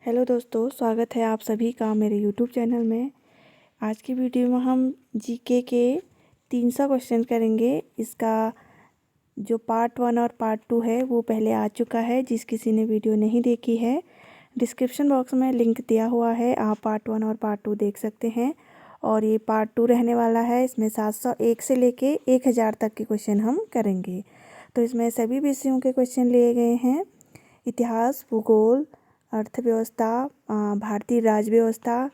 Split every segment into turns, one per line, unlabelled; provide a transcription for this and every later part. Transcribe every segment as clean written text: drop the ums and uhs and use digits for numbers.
Hello दोस्तों, स्वागत है आप सभी का मेरे यूट्यूब चैनल में। आज की वीडियो में हम जीके के 300 क्वेश्चन करेंगे। इसका जो पार्ट 1 और पार्ट 2 है वो पहले आ चुका है। जिस किसी ने वीडियो नहीं देखी है, डिस्क्रिप्शन बॉक्स में लिंक दिया हुआ है, आप पार्ट 1 और पार्ट 2 देख सकते हैं। और ये पार्ट 2 रहने वाला है। इसमें 701 से लेके 1000 तक के क्वेश्चन हम करेंगे। तो इसमें सभी विषयों के क्वेश्चन लिए गए हैं। इतिहास, भूगोल, अर्थव्यवस्था, भारतीय राज्य व्यवस्था,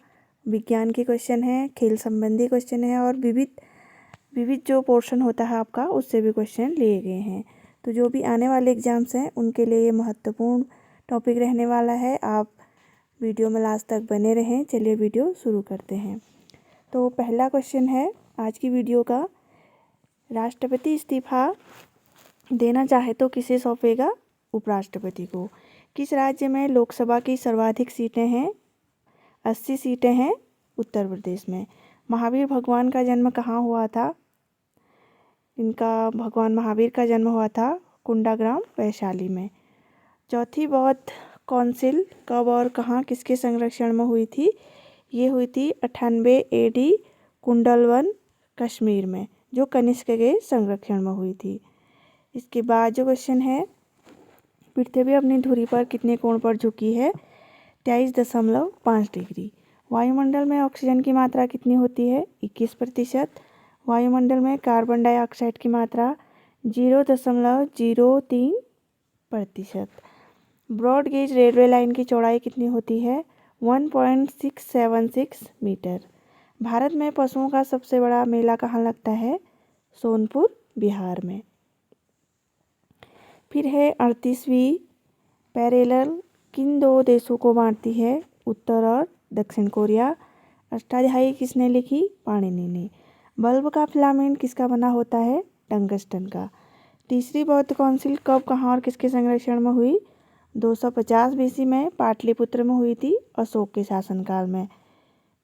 विज्ञान के क्वेश्चन हैं, खेल संबंधी क्वेश्चन है और विविध जो पोर्शन होता है आपका उससे भी क्वेश्चन लिए गए हैं। तो जो भी आने वाले एग्जाम्स हैं उनके लिए ये महत्वपूर्ण टॉपिक रहने वाला है। आप वीडियो में लास्ट तक बने रहें। चलिए वीडियो शुरू करते हैं। तो पहला क्वेश्चन है आज की वीडियो का, राष्ट्रपति इस्तीफा देना चाहे तो किसे सौंपेगा? उपराष्ट्रपति को। किस राज्य में लोकसभा की सर्वाधिक सीटें हैं? 80 सीटें हैं उत्तर प्रदेश में। महावीर भगवान का जन्म कहाँ हुआ था? इनका भगवान महावीर का जन्म हुआ था कुंडाग्राम, वैशाली में। चौथी बौद्ध काउंसिल कब और कहाँ किसके संरक्षण में हुई थी? ये हुई थी 98 AD कुंडलवन, कश्मीर में, जो कनिष्क के संरक्षण में हुई थी। इसके बाद जो क्वेश्चन है, पृथ्वी अपनी धुरी पर कितने कोण पर झुकी है? 23.5 डिग्री। वायुमंडल में ऑक्सीजन की मात्रा कितनी होती है? 21%। वायुमंडल में कार्बन डाइऑक्साइड की मात्रा 0.03%। ब्रॉड गेज रेलवे लाइन की चौड़ाई कितनी होती है? 1.676 मीटर। भारत में पशुओं का सबसे बड़ा मेला कहाँ लगता है? सोनपुर, बिहार में। फिर है 38वीं पैरेलल किन दो देशों को बांटती है? उत्तर और दक्षिण कोरिया। अष्टाध्यायी किसने लिखी? पाणिनि ने। बल्ब का फिलामेंट किसका बना होता है? टंगस्टन का। तीसरी बौद्ध काउंसिल कब, कहाँ और किसके संरक्षण में हुई? 250 BC में पाटलिपुत्र में हुई थी, अशोक के शासनकाल में।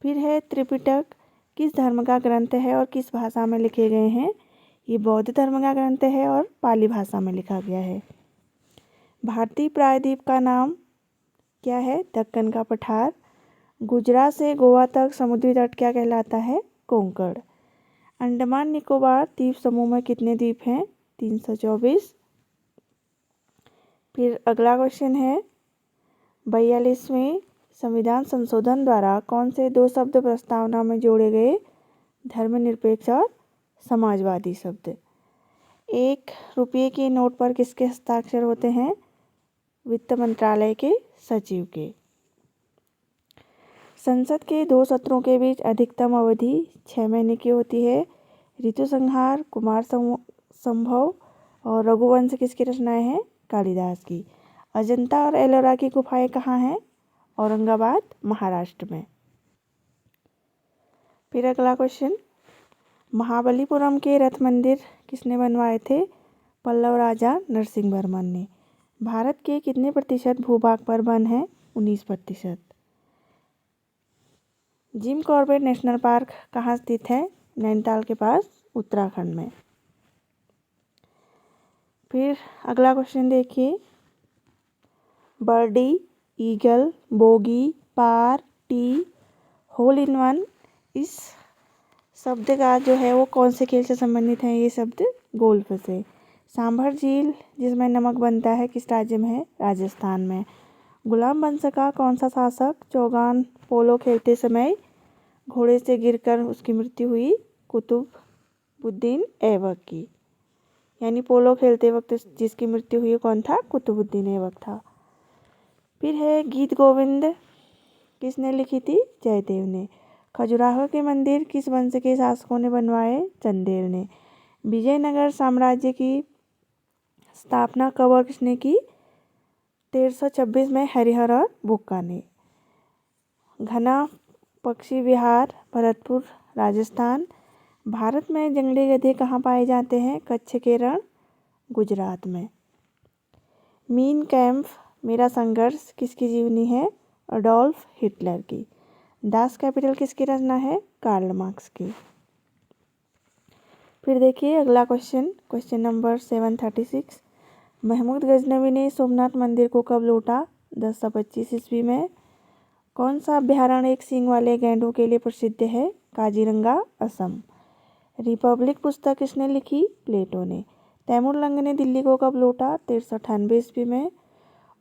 फिर है त्रिपिटक किस धर्म का ग्रंथ है और किस भाषा में लिखे गए हैं? ये बौद्ध धर्म का ग्रंथ है और पाली भाषा में लिखा गया है। भारतीय प्रायद्वीप का नाम क्या है? दक्कन का पठार। गुजरात से गोवा तक समुद्री तट क्या कहलाता है? कोंकण। अंडमान निकोबार द्वीप समूह में कितने द्वीप हैं? 324। फिर अगला क्वेश्चन है, 42वें संविधान संशोधन द्वारा कौन से दो शब्द प्रस्तावना में जोड़े गए? धर्मनिरपेक्ष और समाजवादी शब्द। 1 रुपये के नोट पर किसके हस्ताक्षर होते हैं? वित्त मंत्रालय के सचिव के। संसद के 2 सत्रों के बीच अधिकतम अवधि 6 महीने की होती है। ऋतु संहार, कुमार संभव और रघुवंश किसकी रचनाएं हैं? कालिदास की। अजंता और एलोरा की गुफाएं कहाँ हैं? औरंगाबाद, महाराष्ट्र में। फिर अगला क्वेश्चन, महाबलीपुरम के रथ मंदिर किसने बनवाए थे? पल्लव राजा नरसिंहवर्मन ने। भारत के कितने प्रतिशत भूभाग पर वन है? 19%। जिम कॉर्बेट नेशनल पार्क कहाँ स्थित है? नैनीताल के पास, उत्तराखंड में। फिर अगला क्वेश्चन देखिए, birdie, eagle, bogey, par, tee, hole in one, इस शब्द का जो है वो कौन से खेल से संबंधित है? ये शब्द गोल्फ से। सांभर झील जिसमें नमक बनता है किस राज्य में है? राजस्थान में। गुलाम वंश का कौन सा शासक चौगान पोलो खेलते समय घोड़े से गिरकर उसकी मृत्यु हुई? कुतुबुद्दीन ऐबक की। यानी पोलो खेलते वक्त जिसकी मृत्यु हुई कौन था? कुतुबुद्दीन ऐबक था। फिर है गीत गोविंद किसने लिखी थी? जयदेव ने। खजुराहो के मंदिर किस वंश के शासकों ने बनवाए? चंदेल ने। विजयनगर साम्राज्य की स्थापना कब और किसने की? 1326 में हरिहर और बुक्का ने। घना पक्षी विहार, भरतपुर, राजस्थान। भारत में जंगली गधे कहाँ पाए जाते हैं? कच्छ के रण, गुजरात में। मीन कैंप, मेरा संघर्ष किसकी जीवनी है? अडोल्फ हिटलर की। दास कैपिटल किसकी रचना है? कार्ल मार्क्स की। फिर देखिए अगला question, question number 736। Mahmud Ghaznavi ने सोमनाथ मंदिर को कब लूटा? 1025 ईस्वी में। कौन सा अभ्यारण्य एक सींग वाले गैंडों के लिए प्रसिद्ध है? काजीरंगा, असम। रिपब्लिक पुस्तक किसने लिखी? प्लेटो ने। तैमूरलंग ने दिल्ली को कब लूटा? 1398 ईस्वी में।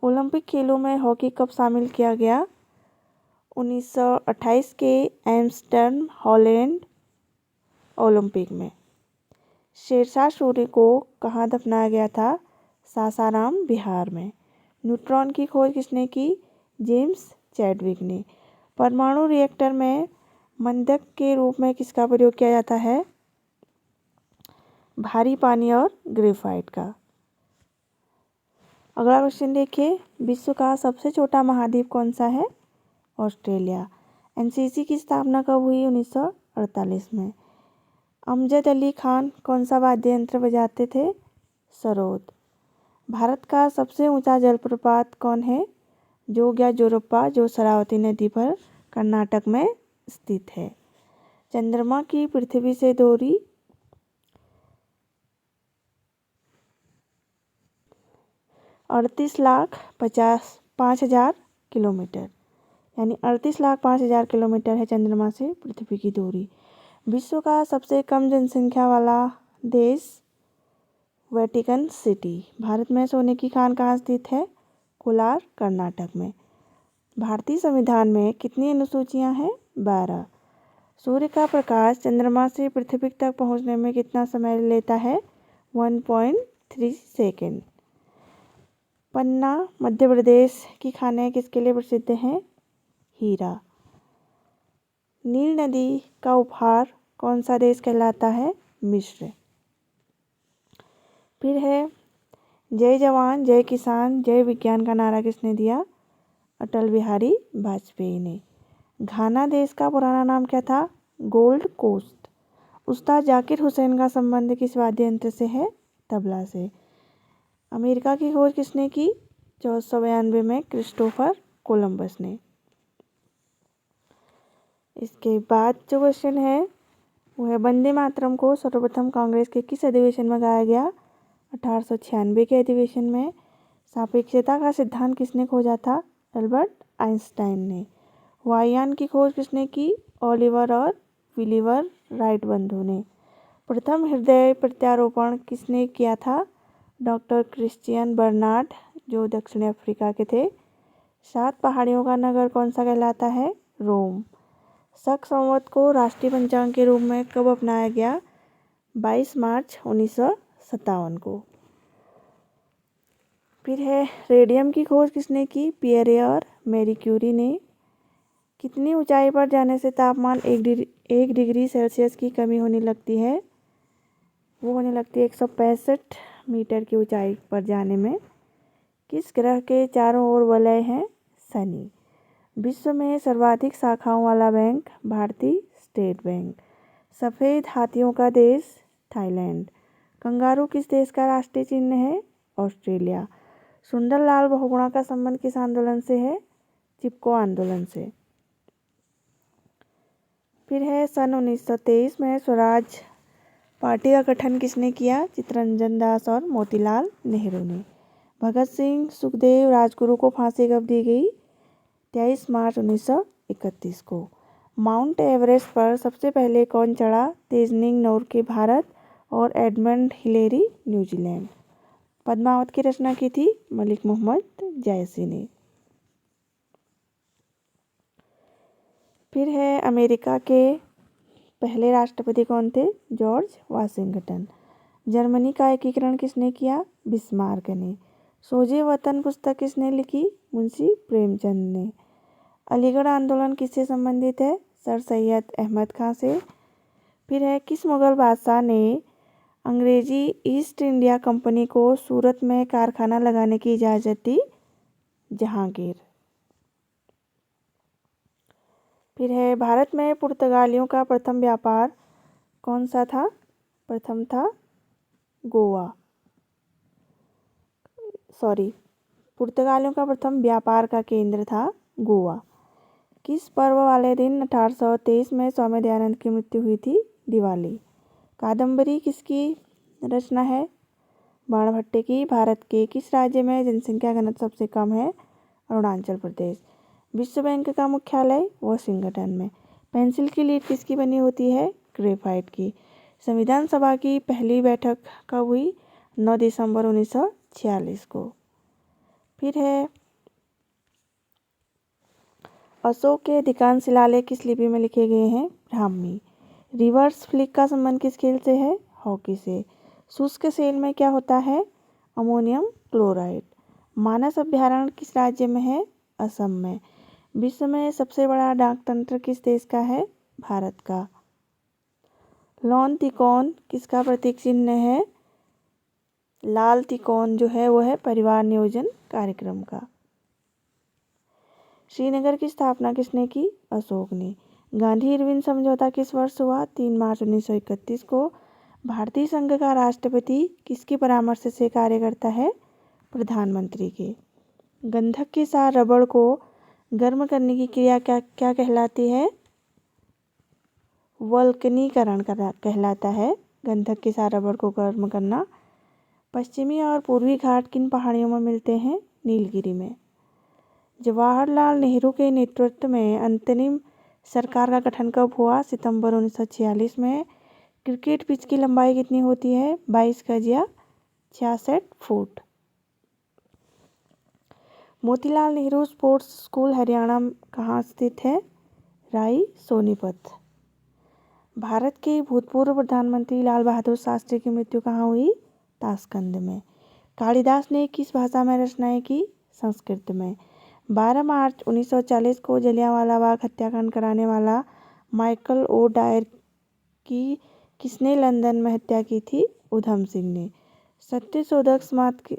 ओलंपिक खेलों में हॉकी कब शामिल किया गया? 1928 के एम्स्टर्डम हॉलैंड ओलंपिक में। शेरशाह सूरी को कहाँ दफनाया गया था? सासाराम, बिहार में। न्यूट्रॉन की खोज किसने की? जेम्स चैडविक ने। परमाणु रिएक्टर में मंदक के रूप में किसका प्रयोग किया जाता है? भारी पानी और ग्रेफाइट का। अगला क्वेश्चन देखिए, विश्व का सबसे छोटा महाद्वीप कौन सा है? ऑस्ट्रेलिया। एनसीसी की स्थापना कब हुई? 1948 में। अमजद अली खान कौन सा वाद्य यंत्र बजाते थे? सरोद। भारत का सबसे ऊंचा जलप्रपात कौन है? जोग या जोरप्पा, जो शरावती नदी पर कर्नाटक में स्थित है। चंद्रमा की पृथ्वी से दूरी 38,05,000 किलोमीटर, यानी 38,05,000 किलोमीटर है चंद्रमा से पृथ्वी की दूरी। विश्व का सबसे कम जनसंख्या वाला देश? Vatican city. भारत में सोने की खान कहाँ स्थित है? कोलार, कर्नाटक में। भारतीय संविधान में कितनी अनुसूचियां हैं? 12। सूर्य का प्रकाश चंद्रमा से पृथ्वी तक पहुंचने में कितना समय लेता है? 1.3 सेकेंड। पन्ना, मध्य प्रदेश की खानें किसके लिए प्रसिद्ध हैं? हीरा। नील नदी का उपहार कौन सा देश कहलाता है? मिस्र। फिर है, जय जवान जय किसान जय विज्ञान का नारा किसने दिया? अटल बिहारी वाजपेयी ने। घाना देश का पुराना नाम क्या था? Gold Coast. उस्ताद जाकिर हुसैन का संबंध किस वाद्य यंत्र से है? तबला से। अमेरिका की खोज किसने की? 1492 में क्रिस्टोफर कोलंबस ने। इसके बाद जो क्वेश्चन है वो है, वंदे मातरम को सर्वप्रथम कांग्रेस के किस अधिवेशन में गाया गया? 1896 के अधिवेशन में। सापेक्षता का सिद्धांत किसने खोजा था? एल्बर्ट आइंस्टाइन ने। वायुयान की खोज किसने की? ओलिवर और विलिवर राइट बंधु ने। प्रथम हृदय प्रत्यारोपण किसने किया था? डॉक्टर क्रिश्चियन बर्नार्ड, जो दक्षिण अफ्रीका के थे। 7 पहाड़ियों का नगर कौन सा कहलाता है? रोम। शक संवत को राष्ट्रीय पंचांग के रूप में कब अपनाया गया? 22 मार्च 1957 को। फिर है, रेडियम की खोज किसने की? पियरे और मैरी क्यूरी ने। कितनी ऊंचाई पर जाने से तापमान 1 डिग्री सेल्सियस की कमी होने लगती है? वो होने लगती है 165 मीटर की ऊंचाई पर जाने में। किस ग्रह के चारों ओर वलय हैं? शनि। विश्व में सर्वाधिक शाखाओं वाला बैंक? भारतीय स्टेट बैंक। सफ़ेद हाथियों का देश? थाईलैंड। कंगारू किस देश का राष्ट्रीय चिन्ह है? ऑस्ट्रेलिया। सुंदरलाल बहुगुणा का संबंध किस आंदोलन से है? चिपको आंदोलन से। फिर है, सन 1923 में स्वराज पार्टी का गठन किसने किया? चित्तरंजन दास और मोतीलाल नेहरू ने। भगत सिंह, सुखदेव, राजगुरु को फांसी कब दी गई? 23 मार्च 1931 को। माउंट एवरेस्ट पर सबसे पहले कौन चढ़ा? तेजनिंग नोरके, भारत, और एडमंड हिलेरी, न्यूजीलैंड। पद्मावत की रचना की थी मलिक मोहम्मद जयसी ने। फिर है, अमेरिका के पहले राष्ट्रपति कौन थे? George Washington. जर्मनी का एकीकरण किसने किया? बिस्मार्क ने। सोजे वतन पुस्तक किसने लिखी? मुंशी प्रेमचंद ने। अलीगढ़ आंदोलन किससे संबंधित है? सर सैयद अहमद खां से। फिर है, किस मुगल बादशाह ने अंग्रेजी ईस्ट इंडिया कंपनी को सूरत में कारखाना लगाने की इजाज़त दी? जहांगीर। फिर है, भारत में पुर्तगालियों का प्रथम व्यापार कौन सा था? प्रथम था गोवा। पुर्तगालियों का प्रथम व्यापार का केंद्र था गोवा। किस पर्व वाले दिन 1823 में स्वामी दयानंद की मृत्यु हुई थी? दिवाली। कादम्बरी किसकी रचना है? बाणभट्टे की। भारत के किस राज्य में जनसंख्या घनत्व सबसे कम है? अरुणाचल प्रदेश। विश्व बैंक का मुख्यालय वाशिंगटन में। पेंसिल की लीड किसकी बनी होती है? ग्रेफाइट की। संविधान सभा की पहली बैठक कब हुई? 9 दिसंबर 1946 को। फिर है अशोक के अधिकांश शिलालेख किस लिपि में लिखे गए हैं? ब्राह्मी। रिवर्स फ्लिक का संबंध किस खेल से है? हॉकी से। शुष्क सेल में क्या होता है? Ammonium chloride. मानस अभयारण्य किस राज्य में है? असम में। विश्व में सबसे बड़ा डाक तंत्र किस देश का है? भारत का। लौन तिकोन किसका प्रतीक चिन्ह है? लाल तिकोन जो है वो है परिवार नियोजन कार्यक्रम का। श्रीनगर की स्थापना किसने की? अशोक ने। गांधी इरविन समझौता किस वर्ष हुआ? 3 मार्च 1931 को। भारतीय संघ का राष्ट्रपति किसके परामर्श से कार्य करता है? प्रधानमंत्री के। गंधक के साथ रबड़ को गर्म करने की क्रिया क्या कहलाती है? वल्कनीकरण कहलाता है। गंधक के साथ रबड़ को गर्म करना। पश्चिमी और पूर्वी घाट किन पहाड़ियों में मिलते हैं? नीलगिरी में। जवाहरलाल नेहरू के नेतृत्व में अंतरिम सरकार का गठन कब हुआ? सितंबर 1946 में। क्रिकेट पिच की लंबाई कितनी होती है? 22 गज या 66 foot. Motilal Nehru sports school Haryana कहाँ स्थित है? राई सोनीपत। भारत के भूतपूर्व प्रधानमंत्री लाल बहादुर शास्त्री की मृत्यु कहाँ हुई? ताशकंद में। कालिदास ने किस भाषा में रचनाएं की? संस्कृत में। 12 मार्च 1940 को जलियांवाला बाग हत्याकांड कराने वाला माइकल ओ डायर की किसने लंदन में हत्या की थी? उधम सिंह ने। सत्यशोधक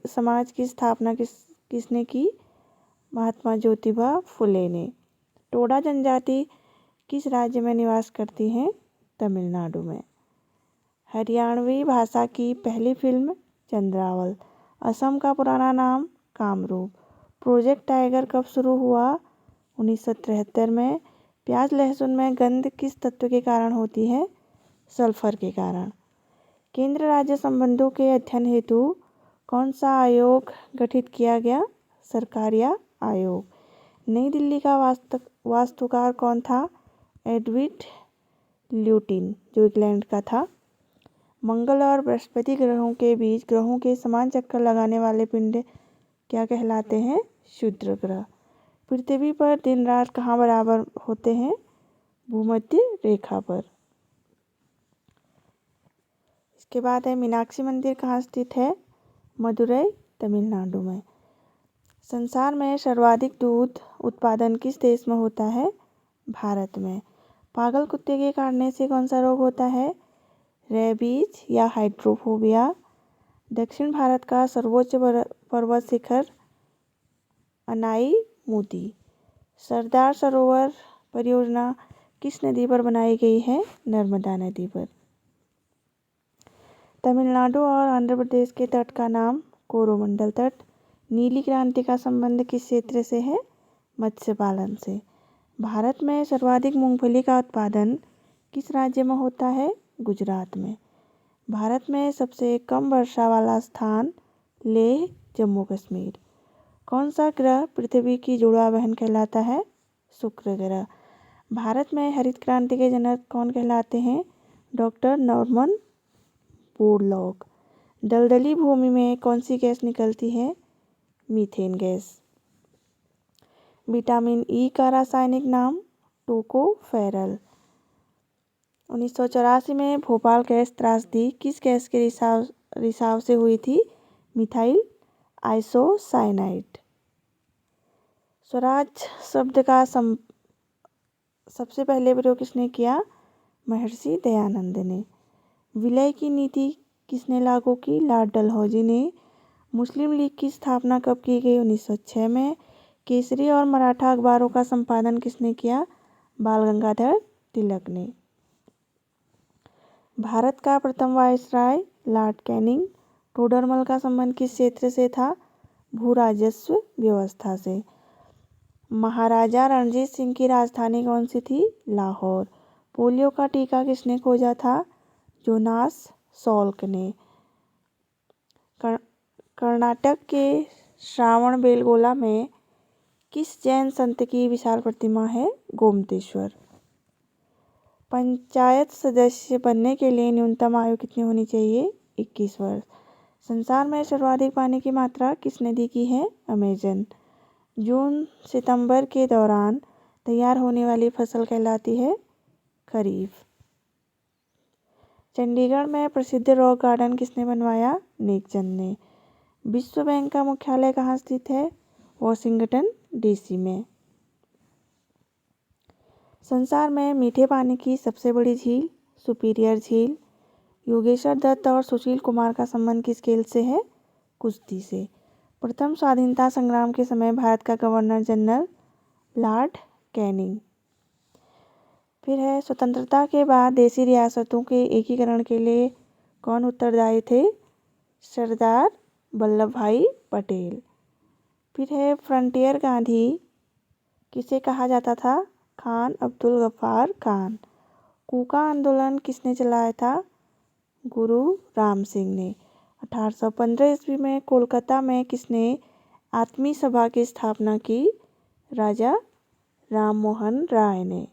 समाज की स्थापना किसने की? महात्मा ज्योतिबा फुले ने। टोडा जनजाति किस राज्य में निवास करती हैं? तमिलनाडु में। हरियाणवी भाषा की पहली फिल्म चंद्रावल। असम का पुराना नाम कामरूप। प्रोजेक्ट टाइगर कब शुरू हुआ? 1973 में। प्याज लहसुन में गंध किस तत्व के कारण होती है? सल्फर के कारण। केंद्र राज्य संबंधों के अध्ययन हेतु कौन सा आयोग गठित किया गया? सरकारिया आयोग। नई दिल्ली का वास्तुकार कौन था? एडविड ल्यूटिन जो इंग्लैंड का था। मंगल और बृहस्पति ग्रहों के बीच ग्रहों के समान चक्कर लगाने वाले पिंड क्या कहलाते हैं? क्षुद्र ग्रह। पृथ्वी पर दिन रात कहाँ बराबर होते हैं? भूमध्य रेखा पर। इसके बाद है मीनाक्षी मंदिर कहाँ स्थित है? मदुरई तमिलनाडु में। संसार में सर्वाधिक दूध उत्पादन किस देश में होता है? भारत में। पागल कुत्ते के काटने से कौन सा रोग होता है? रेबीज या हाइड्रोफोबिया। दक्षिण भारत का सर्वोच्च पर्वत शिखर अनाई मुदी। सरदार सरोवर परियोजना किस नदी पर बनाई गई है? नर्मदा नदी पर। तमिलनाडु और आंध्र प्रदेश के तट का नाम कोरोमंडल तट। नीली क्रांति का संबंध किस क्षेत्र से है? मत्स्य पालन से। भारत में सर्वाधिक मूंगफली का उत्पादन किस राज्य में होता है? गुजरात में। भारत में सबसे कम वर्षा वाला स्थान लेह जम्मू कश्मीर। कौन सा ग्रह पृथ्वी की जुड़वा बहन कहलाता है? शुक्र ग्रह। भारत में हरित क्रांति के जनक कौन कहलाते हैं? Doctor Norman Borlaug. दलदली भूमि में कौन सी गैस निकलती है? Methane gas. विटामिन ई का रासायनिक नाम टोकोफेरल। 1984 में भोपाल गैस त्रासदी किस गैस के रिसाव से हुई थी? Methyl isocyanide. स्वराज शब्द का सबसे पहले प्रयोग किसने किया? महर्षि दयानंद ने। विलय की नीति किसने लागू की? लॉर्ड डलहौजी ने। मुस्लिम लीग की स्थापना कब की गई? 1906 में। केसरी और मराठा अखबारों का संपादन किसने किया? बाल गंगाधर तिलक ने। भारत का प्रथम वायसराय लॉर्ड कैनिंग। टोडरमल का संबंध किस क्षेत्र से था? भू राजस्व व्यवस्था से। महाराजा रणजीत सिंह की राजधानी कौन सी थी? लाहौर। पोलियो का टीका किसने खोजा था? जोनास सॉल्क ने। कर्नाटक के श्रावणबेलगोला में किस जैन संत की विशाल प्रतिमा है गोमतेश्वर। पंचायत सदस्य बनने के लिए न्यूनतम आयु कितनी होनी चाहिए 21 वर्ष। संसार में सर्वाधिक पानी की मात्रा किस नदी की है अमेजन। जून सितंबर के दौरान तैयार होने वाली फसल कहलाती है खरीफ। चंडीगढ़ में प्रसिद्ध रॉक गार्डन किसने बनवाया नेकचंद ने। विश्व बैंक का मुख्यालय कहाँ स्थित है वॉशिंगटन डीसी में। संसार में मीठे पानी की सबसे बड़ी झील सुपीरियर झील। योगेश्वर दत्त और सुशील कुमार का संबंध किस खेल से है कुश्ती से। प्रथम स्वाधीनता संग्राम के समय भारत का गवर्नर जनरल लॉर्ड कैनिंग। फिर है स्वतंत्रता के बाद देशी रियासतों के एकीकरण के लिए कौन उत्तरदायी थे सरदार वल्लभ भाई पटेल। फिर है फ्रंटियर गांधी किसे कहा जाता था खान अब्दुल गफ्फार खान। कूका आंदोलन किसने चलाया था गुरु राम सिंह ने। 1815 ईस्वी में कोलकाता में किसने आत्मी सभा की स्थापना की राजा राम मोहन राय ने।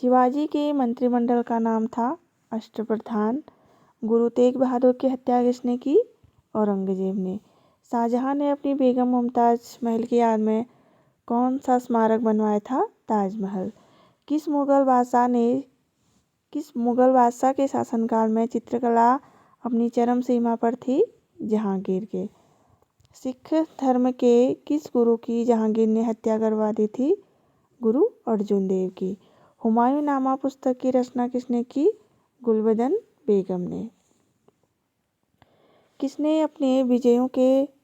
शिवाजी के मंत्रिमंडल का नाम था अष्टप्रधान। गुरु तेग बहादुर की हत्या किसने की औरंगजेब ने। शाहजहां ने अपनी बेगम मुमताज महल की याद में कौन सा स्मारक बनवाया था ताजमहल। किस मुगल बादशाह के शासनकाल में चित्रकला अपनी चरम सीमा पर थी जहांगीर के। सिख धर्म के किस गुरु की जहांगीर ने हत्या करवा दी थी गुरु अर्जुन देव की। हुमायूं नामा पुस्तक की रचना किसने की गुलबदन बेगम ने। किसने अपने विजयों के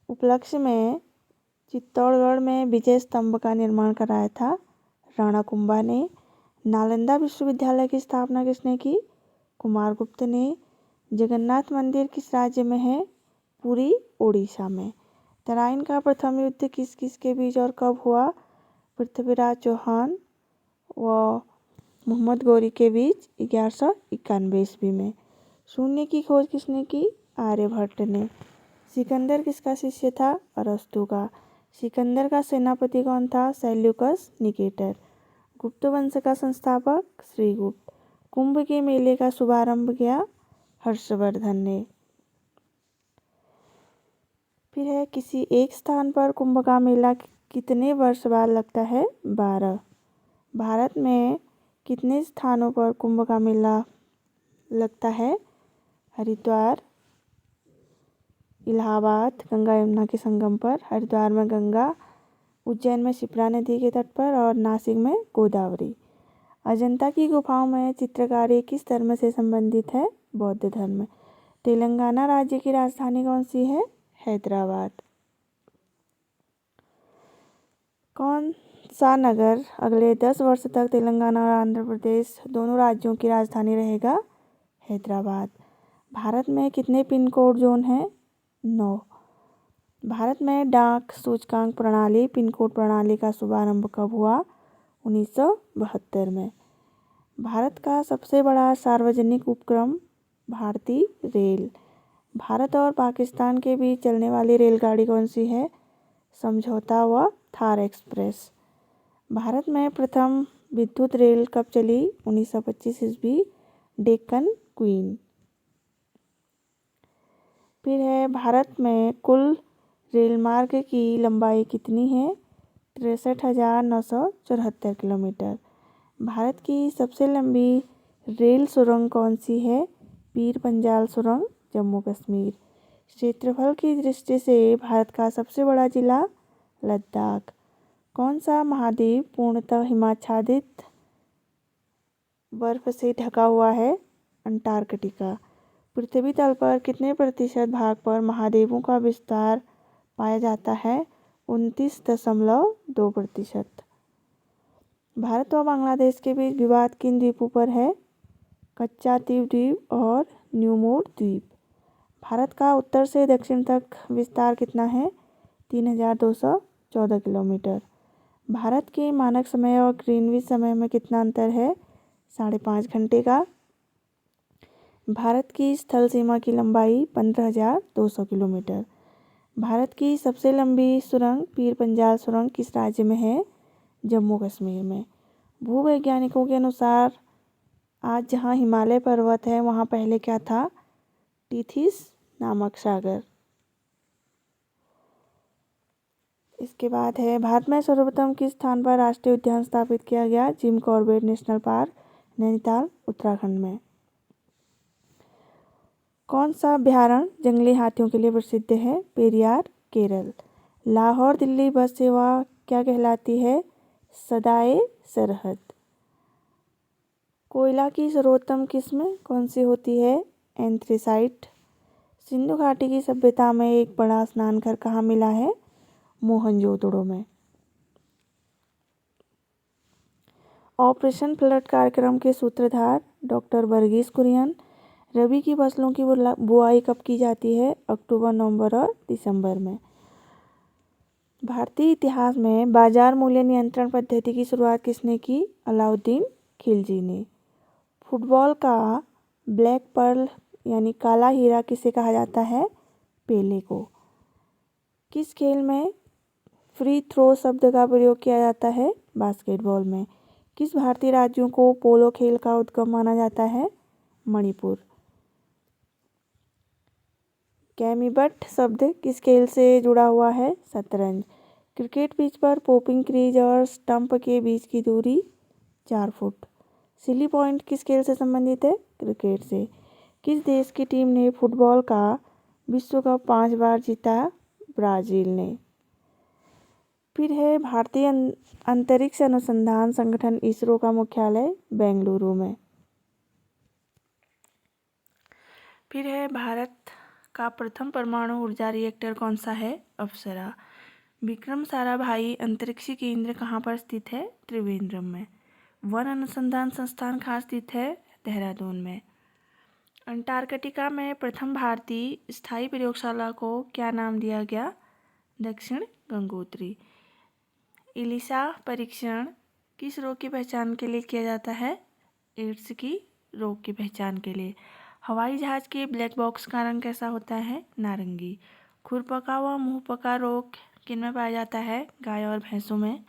उपलक्ष्य में चित्तौड़गढ़ में विजय स्तंभ का निर्माण कराया था राणा कुंभा ने। नालंदा विश्वविद्यालय की स्थापना किसने की कुमारगुप्त ने। जगन्नाथ मंदिर किस राज्य में है पुरी ओडिशा में। तराइन का प्रथम युद्ध किस किस के बीच और कब हुआ पृथ्वीराज चौहान व मोहम्मद गौरी के बीच 1191 ईस्वी में। शून्य की खोज किसने की आर्यभट्ट ने। सिकंदर किसका शिष्य था अरस्तु का। सिकंदर का सेनापति कौन था सेल्यूकस निकेटर। गुप्त वंश का संस्थापक श्रीगुप्त। कुंभ के मेले का शुभारंभ किया हर्षवर्धन ने। फिर है किसी एक स्थान पर कुंभ का मेला कितने वर्ष बाद लगता है 12। भारत में कितने स्थानों पर कुंभ का मेला लगता है हरिद्वार इलाहाबाद गंगा यमुना के संगम पर। हरिद्वार में गंगा, उज्जैन में शिप्रा नदी के तट पर और नासिक में गोदावरी। अजंता की गुफाओं में चित्रकारी किस धर्म से संबंधित है बौद्ध धर्म। तेलंगाना राज्य की राजधानी कौन सी है हैदराबाद। कौन सा नगर अगले 10 वर्ष तक तेलंगाना और आंध्र प्रदेश दोनों राज्यों की राजधानी रहेगा हैदराबाद। भारत में कितने पिन कोड जोन हैं 9। भारत में डाक सूचकांक प्रणाली पिन कोड प्रणाली का शुभारंभ कब हुआ 1972 में। भारत का सबसे बड़ा सार्वजनिक उपक्रम भारतीय रेल। भारत और पाकिस्तान के बीच चलने वाली रेलगाड़ी कौन सी है समझौता व थार एक्सप्रेस। भारत में प्रथम विद्युत रेल कब चली 1925 ईस्वी डेक्कन क्वीन। फिर है भारत में कुल रेल मार्ग की लंबाई कितनी है 63,974 किलोमीटर। भारत की सबसे लंबी रेल सुरंग कौन सी है पीर पंजाल सुरंग जम्मू कश्मीर। क्षेत्रफल की दृष्टि से भारत का सबसे बड़ा जिला लद्दाख। कौन सा महाद्वीप पूर्णतः हिमाच्छादित बर्फ से ढका हुआ है अंटार्कटिका। पृथ्वी तल पर कितने प्रतिशत भाग पर महाद्वीपों का विस्तार पाया जाता है 29.2%। भारत और बांग्लादेश के बीच विवाद किन द्वीपों पर है कच्चातीव द्वीप और न्यूमोर द्वीप। भारत का उत्तर से दक्षिण तक विस्तार कितना है 3,214 किलोमीटर। भारत के मानक समय और ग्रीनविच समय में कितना अंतर है 5.5 घंटे का। भारत की स्थल सीमा की लंबाई 15,200 किलोमीटर। भारत की सबसे लंबी सुरंग पीर पंजाल सुरंग किस राज्य में है? जम्मू कश्मीर में। भूवैज्ञानिकों के अनुसार आज जहाँ हिमालय पर्वत है वहाँ पहले क्या था? टीथिस नामक सागर। इसके बाद है भारत में सर्वप्रथम किस स्थान पर राष्ट्रीय उद्यान स्थापित किया गया? Jim Corbett national park, Nainital, Uttarakhand में। कौन सा अभयारण्य जंगली हाथियों के लिए प्रसिद्ध है? पेरियार, केरल। लाहौर दिल्ली बस सेवा क्या कहलाती है? सदाए सरहद। कोयला की सर्वोत्तम किस्म कौन सी होती है? एंथ्रेसाइट। सिंधु घाटी की सभ्यता में एक बड़ा स्नानघर कहाँ मिला है? मोहनजोदड़ो में। ऑपरेशन फ्लड कार्यक्रम के सूत्रधार डॉक्टर वर्गीस कुरियन। रबी की फसलों की बुआई कब की जाती है? अक्टूबर, नवंबर और दिसंबर में। भारतीय इतिहास में बाजार मूल्य नियंत्रण पद्धति की शुरुआत किसने की? अलाउद्दीन खिलजी ने। फुटबॉल का ब्लैक पर्ल यानी काला हीरा किसे कहा जाता है? पेले को। किस खेल में फ्री थ्रो शब्द का प्रयोग किया जाता है? बास्केटबॉल में। किस भारतीय राज्यों को पोलो खेल का उद्गम माना जाता है? मणिपुर। कैमिबट शब्द किस खेल से जुड़ा हुआ है? शतरंज। क्रिकेट पिच पर पोपिंग क्रीज और स्टंप के बीच की दूरी 4 फुट। सिली पॉइंट किस खेल से संबंधित है? क्रिकेट से। किस देश की टीम ने फुटबॉल का विश्व कप 5 बार जीता? ब्राज़ील ने। फिर है भारतीय अंतरिक्ष अनुसंधान संगठन इसरो का मुख्यालय बेंगलुरु में। फिर है भारत का प्रथम परमाणु ऊर्जा रिएक्टर कौन सा है? अप्सरा। विक्रम साराभाई अंतरिक्ष केंद्र कहाँ पर स्थित है? त्रिवेंद्रम में। वन अनुसंधान संस्थान कहाँ स्थित है? देहरादून में। अंटार्कटिका में प्रथम भारतीय स्थायी प्रयोगशाला को क्या नाम दिया गया? दक्षिण गंगोत्री। इलिसा परीक्षण किस रोग की पहचान के लिए किया जाता है? एड्स की रोग की पहचान के लिए। हवाई जहाज के ब्लैक बॉक्स का रंग कैसा होता है? नारंगी। खुरपका व मुंहपका रोग किनमें पाया जाता है? गाय और भैंसों में।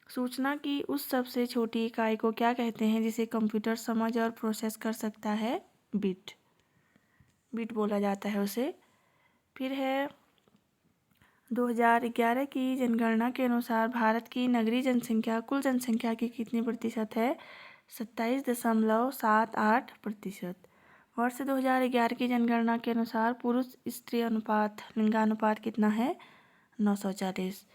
सूचना की उस सबसे छोटी इकाई को क्या कहते हैं जिसे कंप्यूटर समझ और प्रोसेस कर सकता है? बिट। बिट बोला जाता है उसे। फिर है 2011 की जनगणना के अनुसार भारत की नगरीय जनसंख्या कुल जनसंख्या की कितनी प्रतिशत है? 27.78%। वर्ष 2011 की जनगणना के अनुसार पुरुष स्त्री अनुपात लिंगानुपात कितना है? 940।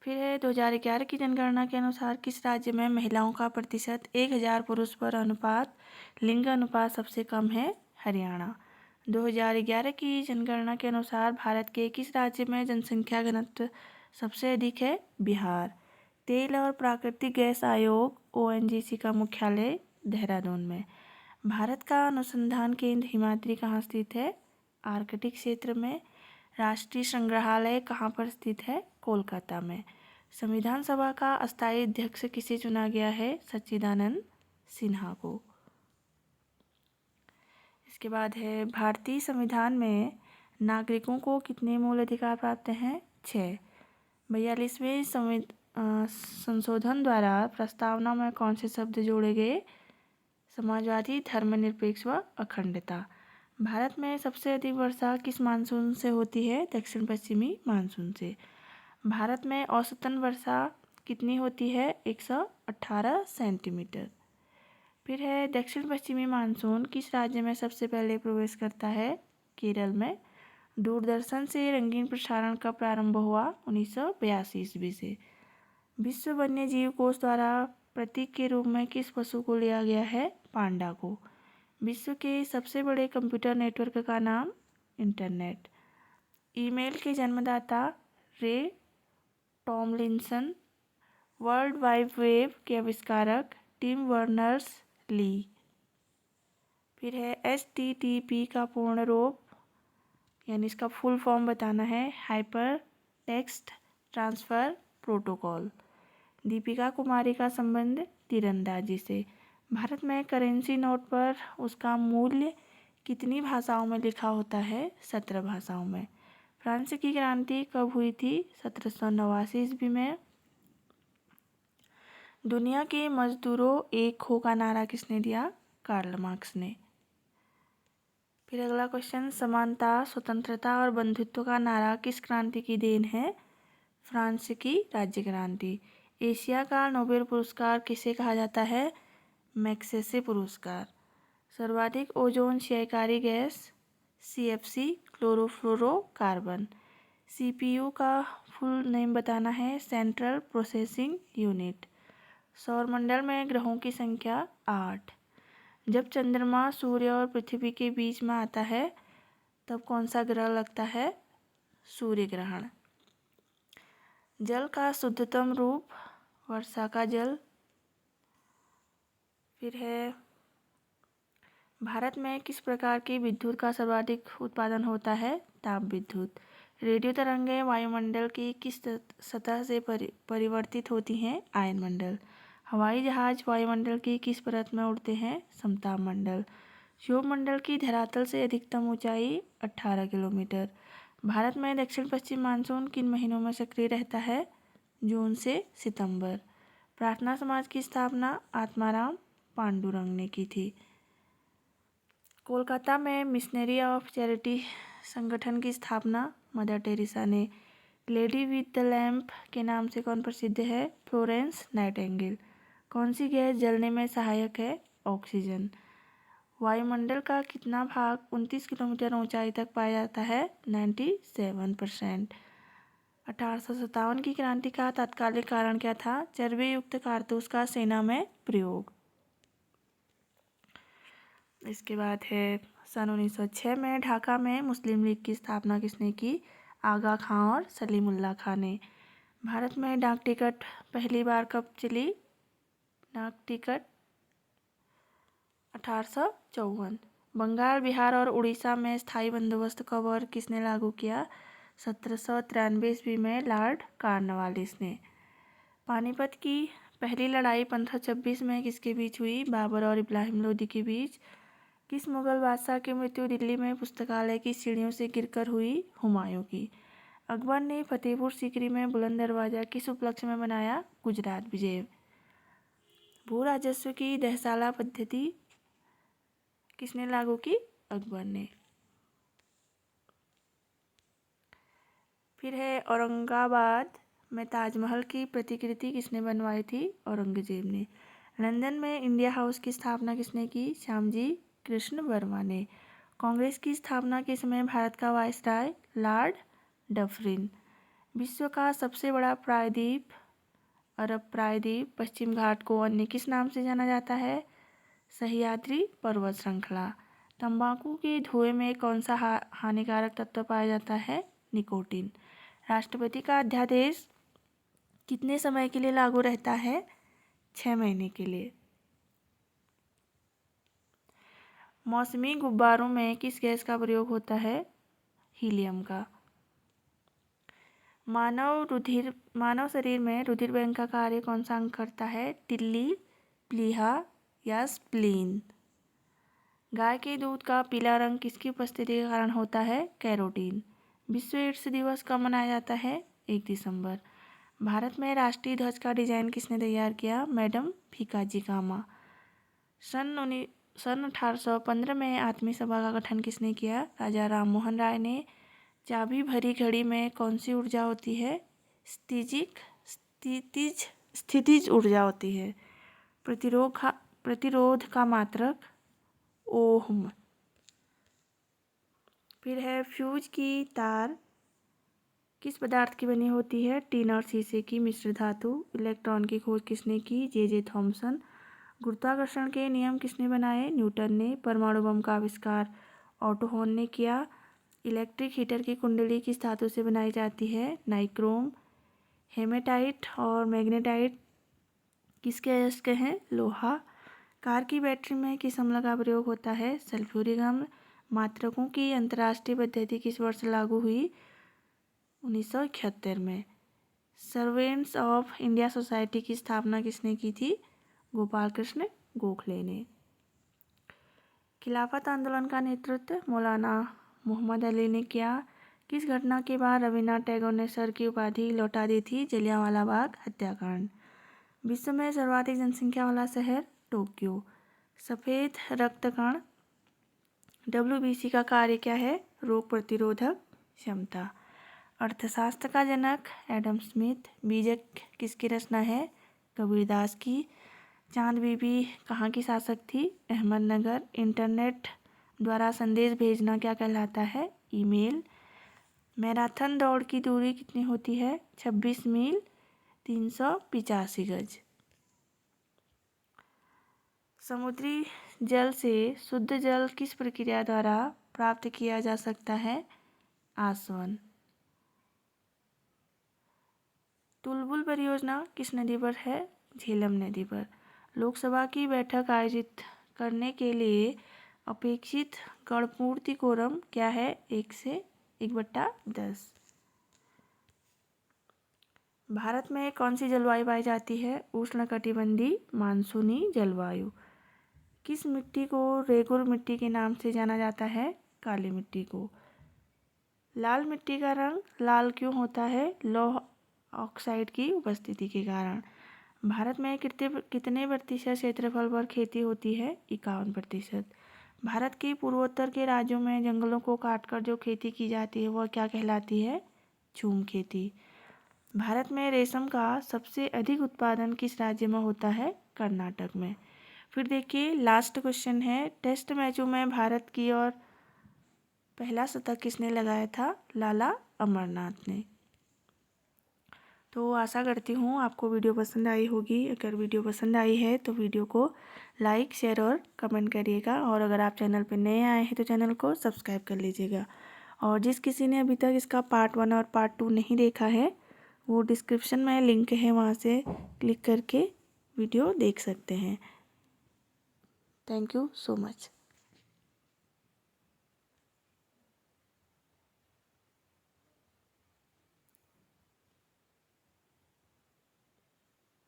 फिर है 2011 की जनगणना के अनुसार किस राज्य में महिलाओं का प्रतिशत 1000 पुरुष पर अनुपात लिंग अनुपात सबसे कम है? हरियाणा। 2011 की जनगणना के अनुसार भारत के किस राज्य में जनसंख्या घनत्व सबसे अधिक है? बिहार। तेल और प्राकृतिक गैस आयोग ONGC का मुख्यालय देहरादून में। भारत का अनुसंधान केंद्र हिमाद्री कहाँ स्थित है? आर्कटिक क्षेत्र में। राष्ट्रीय संग्रहालय कहाँ पर स्थित है? कोलकाता में। संविधान सभा का अस्थायी अध्यक्ष किसे चुना गया है? सच्चिदानंद सिन्हा को। इसके बाद है भारतीय संविधान में नागरिकों को कितने मूल अधिकार प्राप्त हैं? 6। 42वें संशोधन द्वारा प्रस्तावना में कौन से शब्द जोड़े गए? समाजवादी, धर्मनिरपेक्ष व अखंडता। भारत में सबसे अधिक वर्षा किस मानसून से होती है? दक्षिण पश्चिमी मानसून से। भारत में औसतन वर्षा कितनी होती है? 118 सेंटीमीटर। फिर है दक्षिण पश्चिमी मानसून किस राज्य में सबसे पहले प्रवेश करता है? केरल में। दूरदर्शन से रंगीन प्रसारण कब प्रारंभ हुआ? 1982 ईस्वी से। विश्व वन्य जीव कोष द्वारा प्रतीक के रूप में किस पशु को लिया गया है? पांडा को। विश्व के सबसे बड़े कंप्यूटर नेटवर्क का नाम? इंटरनेट। ईमेल के जन्मदाता रे टॉमलिंसन। वर्ल्ड वाइड वेब के आविष्कारक टिम बर्नर्स ली। फिर है HTTP का पूर्ण रूप यानी इसका फुल फॉर्म बताना है hyper text transfer protocol. Deepika Kumari का संबंध तीरंदाजी से। भारत में करेंसी नोट पर उसका मूल्य कितनी भाषाओं में लिखा होता है? 17 भाषाओं में। फ्रांस की क्रांति कब हुई थी? 1789 ईस्वी में। दुनिया के मजदूरों एक हो का नारा किसने दिया? कार्ल मार्क्स ने। फिर अगला क्वेश्चन, समानता, स्वतंत्रता और बंधुत्व का नारा किस क्रांति की देन है? फ्रांस की राज्य क्रांति। एशिया का नोबेल पुरस्कार किसे कहा जाता है? मैग्सेसे पुरस्कार। सर्वाधिक ओजोन क्षयकारी गैस? CFC, chlorofluorocarbon. CPU का फुल नेम बताना है? Central processing unit. सौरमंडल में ग्रहों की संख्या 8। जब चंद्रमा सूर्य और पृथ्वी के बीच में आता है तब कौन सा ग्रह लगता है? सूर्य ग्रहण। जल का शुद्धतम रूप? वर्षा का जल। फिर है, भारत में किस प्रकार की विद्युत का सर्वाधिक उत्पादन होता है? ताप विद्युत। रेडियो तरंगें वायुमंडल की किस सतह से परिवर्तित होती हैं? आयनमंडल। हवाई जहाज वायुमंडल की किस परत में उड़ते हैं? समताप मंडल। क्षोभमंडल की धरातल से अधिकतम ऊंचाई 18 किलोमीटर। भारत में दक्षिण पश्चिम मानसून किन महीनों में सक्रिय रहता है? जून से सितंबर। प्रार्थना समाज की स्थापना आत्माराम पांडुरंग ने की थी। कोलकाता में मिशनरी ऑफ चैरिटी संगठन की स्थापना मदर टेरेसा ने। लेडी विद द लैम्प के नाम से कौन प्रसिद्ध है? Florence Nightingale. कौन सी गैस जलने में सहायक है? ऑक्सीजन। वायुमंडल का कितना भाग 29 किलोमीटर ऊंचाई तक पाया जाता है? 97%। 1857 की क्रांति का तात्कालिक कारण क्या था? चर्बी युक्त कारतूस का सेना में प्रयोग। इसके बाद है, सन 1906 में ढाका में मुस्लिम लीग की स्थापना किसने की? आगा खां और सलीमुल्लाह खां ने। भारत में डाक टिकट पहली बार कब चली? डाक टिकट 1854। बंगाल, बिहार और उड़ीसा में स्थायी बंदोबस्त कब और किसने लागू किया? 1793 ईस्वी में लॉर्ड कॉर्नवालिस ने। पानीपत की पहली लड़ाई 1526 में किसके बीच हुई? बाबर और इब्राहिम लोदी के बीच। किस मुगल बादशाह की मृत्यु दिल्ली में पुस्तकालय की सीढ़ियों से गिरकर हुई? हुमायूं की। अकबर ने फतेहपुर सीकरी में बुलंद दरवाजा किस उपलक्ष्य में बनाया? गुजरात विजय। भू राजस्व की दहसाला पद्धति किसने लागू की? अकबर ने। फिर है, औरंगाबाद में ताजमहल की प्रतिकृति किसने बनवाई थी? औरंगजेब ने। लंदन में इंडिया हाउस की स्थापना किसने की? श्यामजी कृष्ण वर्मा ने। कांग्रेस की स्थापना के समय भारत का वायसराय? Lord Dufferin. विश्व का सबसे बड़ा प्रायद्वीप? अरब प्रायद्वीप। पश्चिम घाट को अन्य किस नाम से जाना जाता है? सह्याद्री पर्वत श्रृंखला। तंबाकू के धुएं में कौन सा हानिकारक तत्व पाया जाता है? निकोटीन। राष्ट्रपति का अध्यादेश कितने समय के लिए लागू रहता है? 6 महीने के लिए। मौसमी गुब्बारों में किस गैस का प्रयोग होता है? हीलियम का। मानव शरीर में रुधिर बैंक का कार्य कौन सा अंग करता है? तिल्ली, प्लीहा या स्प्लीन। गाय के दूध का पीला रंग किसकी उपस्थिति के कारण होता है? कैरोटीन। विश्व एड्स दिवस कब मनाया जाता है? 1 दिसंबर। भारत में राष्ट्रीय ध्वज का डिजाइन किसने तैयार किया? मैडम भीकाजी कामा। सन 1815 में आत्मीय सभा का गठन किसने किया? राजा राम मोहन राय ने। चाबी भरी घड़ी में कौन सी ऊर्जा होती है? स्थितिज ऊर्जा होती है। प्रतिरोध का मात्रक? ओम। फिर है, फ्यूज की तार किस पदार्थ की बनी होती है? टीन और शीशे की मिश्र धातु। इलेक्ट्रॉन की खोज किसने की? J Thomson. गुरुत्वाकर्षण के नियम किसने बनाए? न्यूटन ने। परमाणु बम का आविष्कार ऑटो हॉर्न ने किया। इलेक्ट्रिक हीटर की कुंडली किस धातु से बनाई जाती है? नाइक्रोम। हेमेटाइट और मैग्नेटाइट किसके अयस्क हैं? लोहा। कार की बैटरी में किस अम्ल का प्रयोग होता है? सल्फ्यूरिक अम्ल। मात्रकों की अंतर्राष्ट्रीय पद्धति किस वर्ष लागू हुई? 1971 में। सर्वेंट्स ऑफ इंडिया सोसाइटी की स्थापना किसने की थी? गोपाल कृष्ण गोखले ने। खिलाफत आंदोलन का नेतृत्व मौलाना मोहम्मद अली ने किया। किस घटना के बाद रविन्द्रनाथ टैगोर ने सर की उपाधि लौटा दी थी? जलियांवाला बाग हत्याकांड। विश्व में सर्वाधिक जनसंख्या वाला शहर? टोक्यो। सफ़ेद रक्त कण WBC का कार्य क्या है? रोग प्रतिरोधक क्षमता। अर्थशास्त्र का जनक? Adam Smith. बीजक किसकी रचना है? कबीरदास की। चांद बीबी कहाँ की शासक थी? अहमदनगर। इंटरनेट द्वारा संदेश भेजना क्या कहलाता है? ईमेल। मैराथन दौड़ की दूरी कितनी होती है? 26 मील 385 गज। समुद्री जल से शुद्ध जल किस प्रक्रिया द्वारा प्राप्त किया जा सकता है? आसवन। तुलबुल परियोजना किस नदी पर है? झेलम नदी पर। लोकसभा की बैठक आयोजित करने के लिए अपेक्षित गणपूर्ति कोरम क्या है? 1/10। भारत में कौन सी जलवायु पाई जाती है? उष्णकटिबंधीय मानसूनी जलवायु। किस मिट्टी को रेगुर मिट्टी के नाम से जाना जाता है? काली मिट्टी को। लाल मिट्टी का रंग लाल क्यों होता है? लौह ऑक्साइड की उपस्थिति के कारण। भारत में कितने प्रतिशत क्षेत्रफल पर खेती होती है? 51%। भारत के पूर्वोत्तर के राज्यों में जंगलों को काटकर जो खेती की जाती है वह क्या कहलाती है? झूम खेती। भारत में रेशम का सबसे अधिक उत्पादन किस राज्य में होता है? कर्नाटक में। फिर देखिए लास्ट क्वेश्चन है, टेस्ट मैचों में भारत की ओर पहला शतक किसने लगाया था? लाला अमरनाथ ने। तो आशा करती हूँ आपको वीडियो पसंद आई होगी। अगर वीडियो पसंद आई है तो वीडियो को लाइक, शेयर और कमेंट करिएगा। और अगर आप चैनल पर नए आए हैं तो चैनल को सब्सक्राइब कर लीजिएगा। और जिस किसी ने अभी तक इसका पार्ट 1 और पार्ट 2 नहीं देखा है वो डिस्क्रिप्शन में लिंक है, वहाँ से क्लिक करके वीडियो देख सकते हैं। Thank you so much.